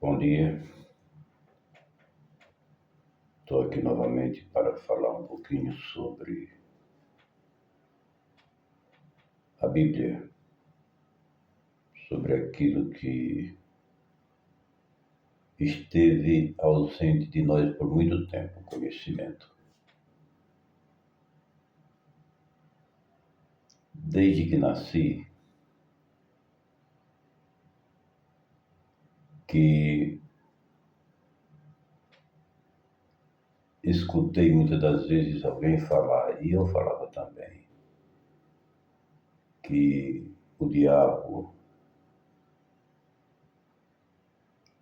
Bom dia, estou aqui novamente para falar um pouquinho sobre a Bíblia, sobre aquilo que esteve ausente de nós por muito tempo, o conhecimento. Desde que nasci, que escutei muitas das vezes alguém falar, e eu falava também, que o diabo,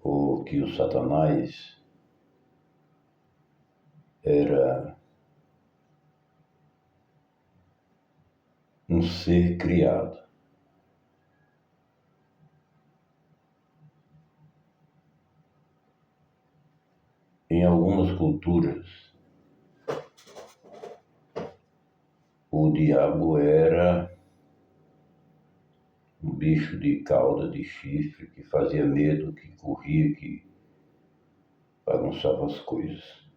ou que o Satanás era um ser criado. Em algumas culturas, o diabo era um bicho de cauda, de chifre, que fazia medo, que corria, que bagunçava as coisas.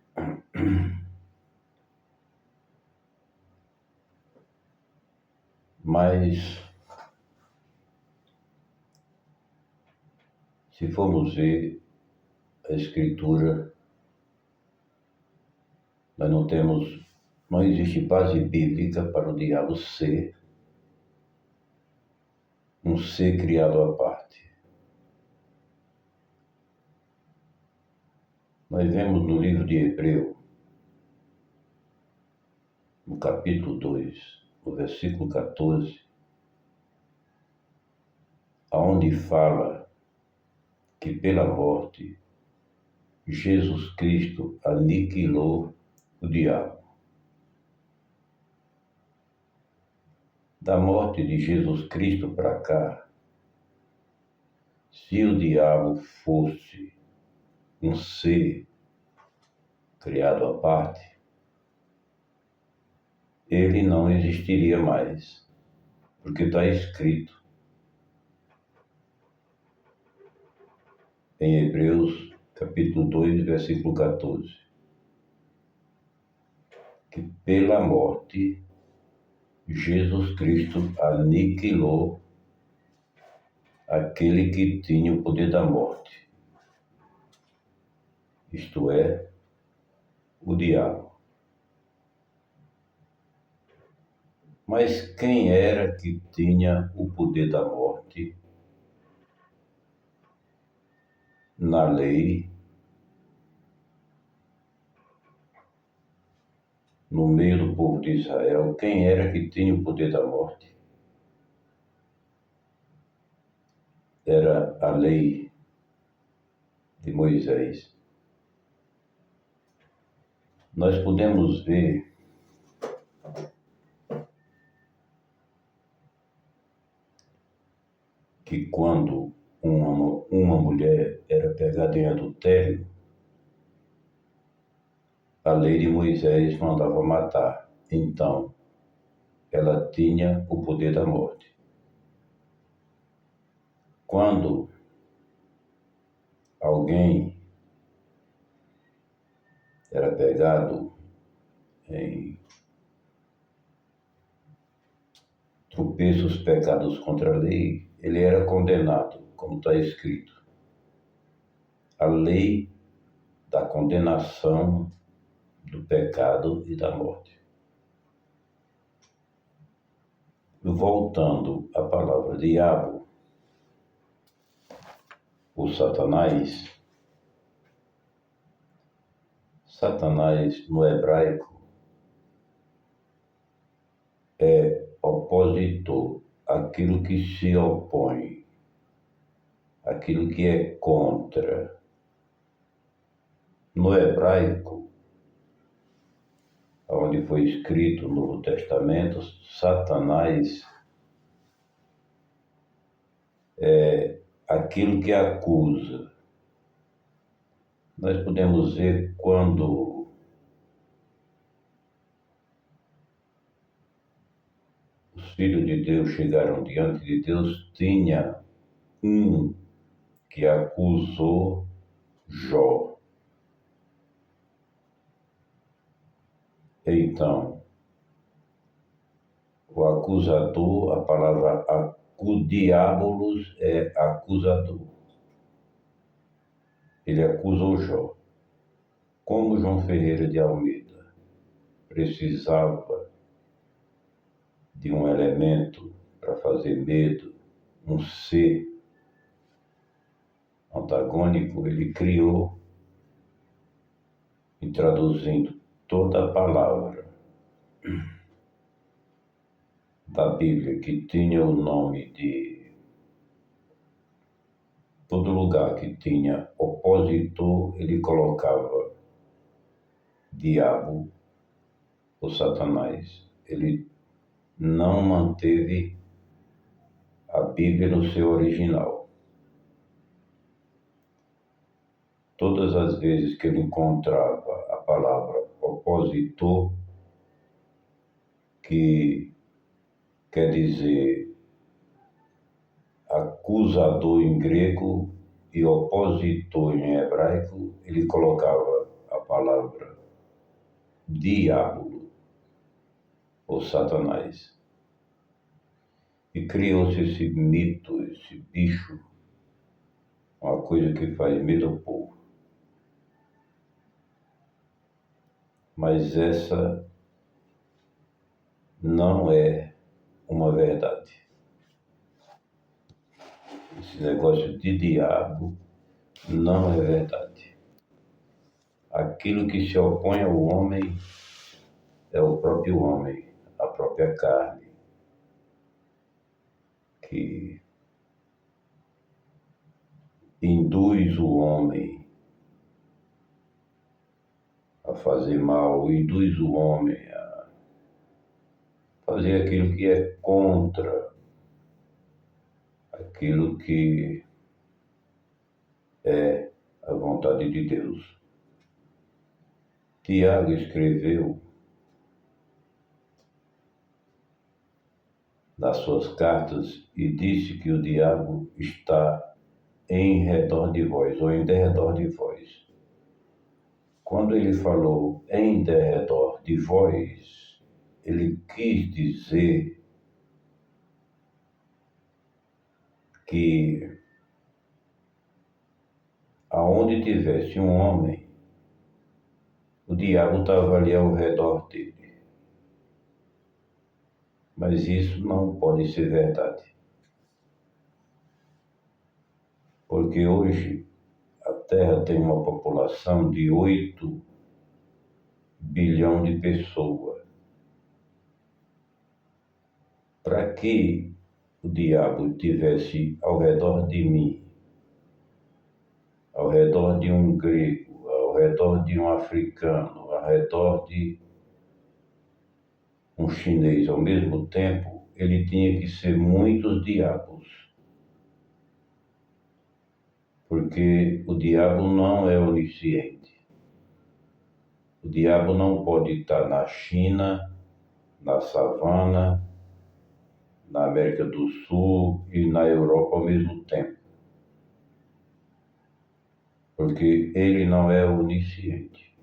Mas, se formos ver a Escritura, não existe base bíblica para o diabo ser um ser criado à parte. Nós vemos no livro de Hebreu, no capítulo 2, no versículo 14, aonde fala que pela morte Jesus Cristo aniquilou o diabo. Da morte de Jesus Cristo para cá, se o diabo fosse um ser criado à parte, ele não existiria mais, porque está escrito em Hebreus capítulo 2, versículo 14, que pela morte Jesus Cristo aniquilou aquele que tinha o poder da morte, isto é, o diabo. Mas quem era que tinha o poder da morte na lei, no meio do povo de Israel? Quem era que tinha o poder da morte? Era a lei de Moisés. Nós podemos ver que quando uma mulher era pegada em adultério, a lei de Moisés mandava matar. Então, ela tinha o poder da morte. Quando alguém era pegado em tropeços, pecados contra a lei, ele era condenado, como está escrito. A lei da condenação do pecado e da morte. Voltando à palavra diabo, ou Satanás, Satanás no hebraico é opositor, aquilo que se opõe, aquilo que é contra. No hebraico, onde foi escrito o Novo Testamento, Satanás é aquilo que acusa. Nós podemos ver quando os filhos de Deus chegaram diante de Deus, tinha um que acusou Jó. Então, o acusador, a palavra diabolos é acusador. Ele acusou Jó. Como João Ferreira de Almeida precisava de um elemento para fazer medo, um ser antagônico, ele criou, introduzindo toda a palavra da Bíblia que tinha o nome de todo lugar que tinha opositor, ele colocava diabo ou Satanás. Ele não manteve a Bíblia no seu original. Todas as vezes que ele encontrava a palavra opositor, que quer dizer acusador em grego e opositor em hebraico, ele colocava a palavra diabo ou Satanás. E criou-se esse mito, esse bicho, uma coisa que faz medo ao povo. Mas essa não é uma verdade. Esse negócio de diabo não é verdade. Aquilo que se opõe ao homem é o próprio homem, a própria carne, que induz o homem a fazer mal, induz o homem a fazer aquilo que é contra aquilo que é a vontade de Deus. Tiago escreveu nas suas cartas e disse que o diabo está em redor de vós, ou em derredor de vós. Quando ele falou em derredor de vós, ele quis dizer que aonde tivesse um homem, o diabo estava ali ao redor dele. Mas isso não pode ser verdade. Porque hoje a Terra tem uma população de 8 bilhões de pessoas. Para que o diabo estivesse ao redor de mim, ao redor de um grego, ao redor de um africano, ao redor de um chinês ao mesmo tempo, ele tinha que ser muitos diabos. Porque o diabo não é onisciente. O diabo não pode estar na China, na savana, na América do Sul e na Europa ao mesmo tempo. Porque ele não é onisciente.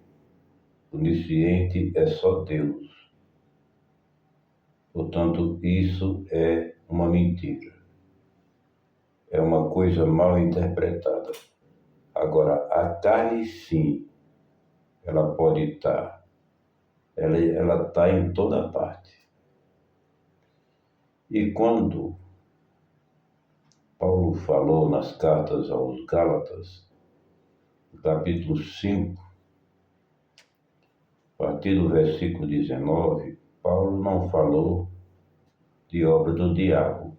Onisciente é só Deus. Portanto, isso é uma mentira. É uma coisa mal interpretada. Agora, a carne, sim, ela pode estar. Ela está em toda parte. E quando Paulo falou nas cartas aos Gálatas, no capítulo 5, a partir do versículo 19, Paulo não falou de obra do diabo.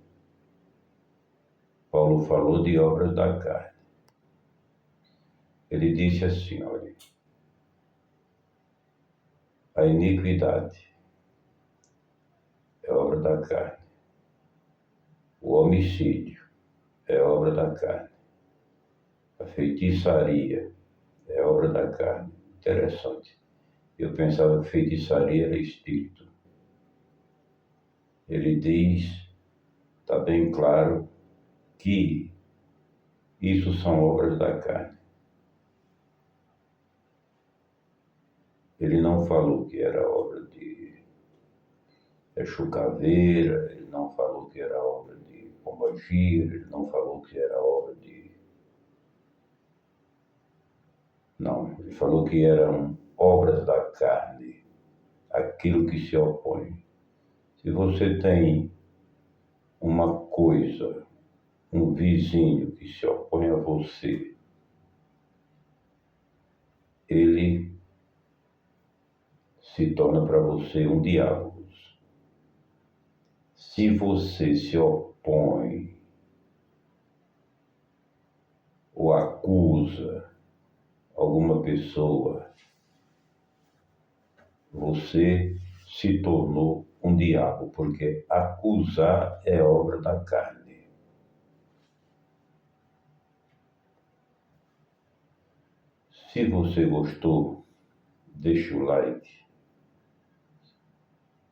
Paulo falou de obras da carne. Ele disse assim, olha, a iniquidade é obra da carne. O homicídio é obra da carne. A feitiçaria é obra da carne. Interessante. Eu pensava que feitiçaria era espírito. Ele diz, está bem claro, que isso são obras da carne. Ele não falou que era obra de Exu Caveira, ele não falou que era obra de Pombagira, ele não falou que era obra de... Não, ele falou que eram obras da carne, aquilo que se opõe. Se você tem uma coisa, um vizinho que se opõe a você, ele se torna para você um diabo. Se você se opõe ou acusa alguma pessoa, você se tornou um diabo, porque acusar é obra da carne. Se você gostou, deixe o like.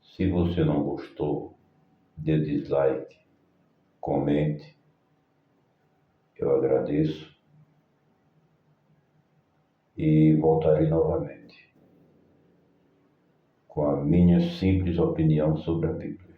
Se você não gostou, dê dislike, comente. Eu agradeço e voltarei novamente com a minha simples opinião sobre a Bíblia.